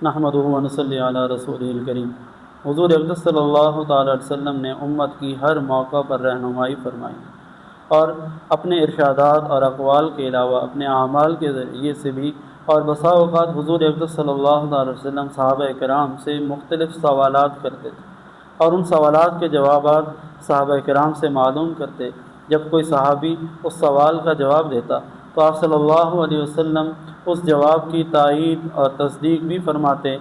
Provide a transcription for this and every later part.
نحمدہ و نصلی علی رسولہ الکریم۔ حضور اقدس صلی اللہ تعالیٰ علیہ وسلم نے امت کی ہر موقع پر رہنمائی فرمائی اور اپنے ارشادات اور اقوال کے علاوہ اپنے اعمال کے ذریعے سے بھی، اور بسا اوقات حضور اقدس صلی اللہ تعالیٰ علیہ وسلم صحابہ کرام سے مختلف سوالات کرتے تھے اور ان سوالات کے جوابات صحابہ کرام سے معلوم کرتے۔ جب کوئی صحابی اس سوال کا جواب دیتا تو آپ صلی اللہ علیہ وسلم اس جواب کی تائید اور تصدیق بھی فرماتے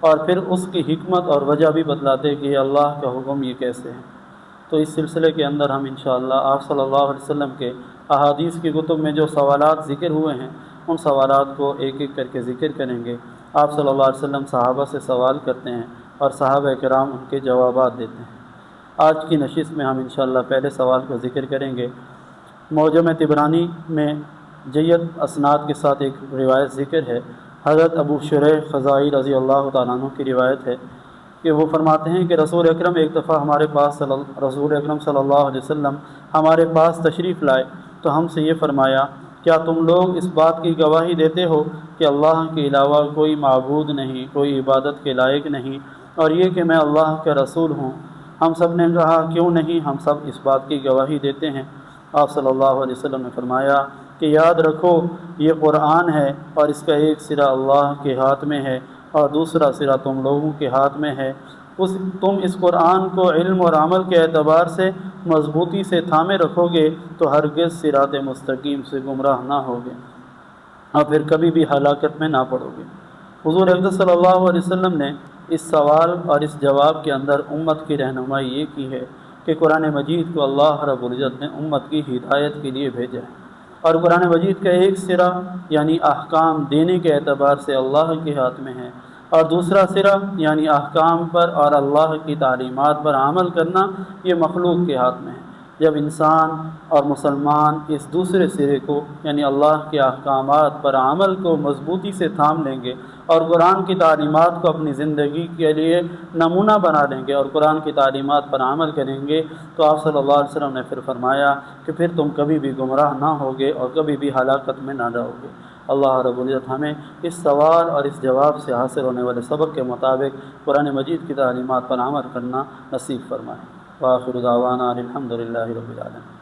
اور پھر اس کی حکمت اور وجہ بھی بتلاتے کہ اللہ کا حکم یہ کیسے ہے۔ تو اس سلسلے کے اندر ہم انشاءاللہ آپ صلی اللہ علیہ وسلم کے احادیث کی کتب میں جو سوالات ذکر ہوئے ہیں ان سوالات کو ایک ایک کر کے ذکر کریں گے۔ آپ صلی اللہ علیہ وسلم صحابہ سے سوال کرتے ہیں اور صحابہ کرام ان کے جوابات دیتے ہیں۔ آج کی نشست میں ہم انشاءاللہ پہلے سوال کو ذکر کریں گے۔ معجم طبرانی میں جید اسناد کے ساتھ ایک روایت ذکر ہے۔ حضرت ابو شریح خزائی رضی اللہ تعالیٰ عنہ کی روایت ہے کہ وہ فرماتے ہیں کہ رسول اکرم ایک دفعہ رسول اکرم صلی اللہ علیہ وسلم ہمارے پاس تشریف لائے تو ہم سے یہ فرمایا، کیا تم لوگ اس بات کی گواہی دیتے ہو کہ اللہ کے علاوہ کوئی معبود نہیں، کوئی عبادت کے لائق نہیں، اور یہ کہ میں اللہ کا رسول ہوں؟ ہم سب نے کہا کیوں نہیں، ہم سب اس بات کی گواہی دیتے ہیں۔ آپ صلی اللہ علیہ وسلم نے فرمایا کہ یاد رکھو یہ قرآن ہے اور اس کا ایک سرا اللہ کے ہاتھ میں ہے اور دوسرا سرا تم لوگوں کے ہاتھ میں ہے۔ تم اس قرآن کو علم اور عمل کے اعتبار سے مضبوطی سے تھامے رکھو گے تو ہرگز صراط مستقیم سے گمراہ نہ ہوگے اور پھر کبھی بھی ہلاکت میں نہ پڑو گے۔ حضور اقدس صلی اللہ علیہ وسلم نے اس سوال اور اس جواب کے اندر امت کی رہنمائی یہ کی ہے کہ قرآن مجید کو اللہ رب العزت نے امت کی ہدایت کے لیے بھیجا ہے، اور قرآن مجید کا ایک سرا یعنی احکام دینے کے اعتبار سے اللہ کے ہاتھ میں ہے، اور دوسرا سرا یعنی احکام پر اور اللہ کی تعلیمات پر عمل کرنا یہ مخلوق کے ہاتھ میں ہے۔ جب انسان اور مسلمان اس دوسرے سرے کو یعنی اللہ کے احکامات پر عمل کو مضبوطی سے تھام لیں گے اور قرآن کی تعلیمات کو اپنی زندگی کے لیے نمونہ بنا لیں گے اور قرآن کی تعلیمات پر عمل کریں گے تو آپ صلی اللہ علیہ وسلم نے پھر فرمایا کہ پھر تم کبھی بھی گمراہ نہ ہوگے اور کبھی بھی ہلاکت میں نہ جاؤ گے۔ اللہ رب العزت ہمیں اس سوال اور اس جواب سے حاصل ہونے والے سبق کے مطابق قرآن مجید کی تعلیمات پر عمل کرنا نصیب فرمائے۔ وآخر دعوانا الحمد للہ رب العالمین۔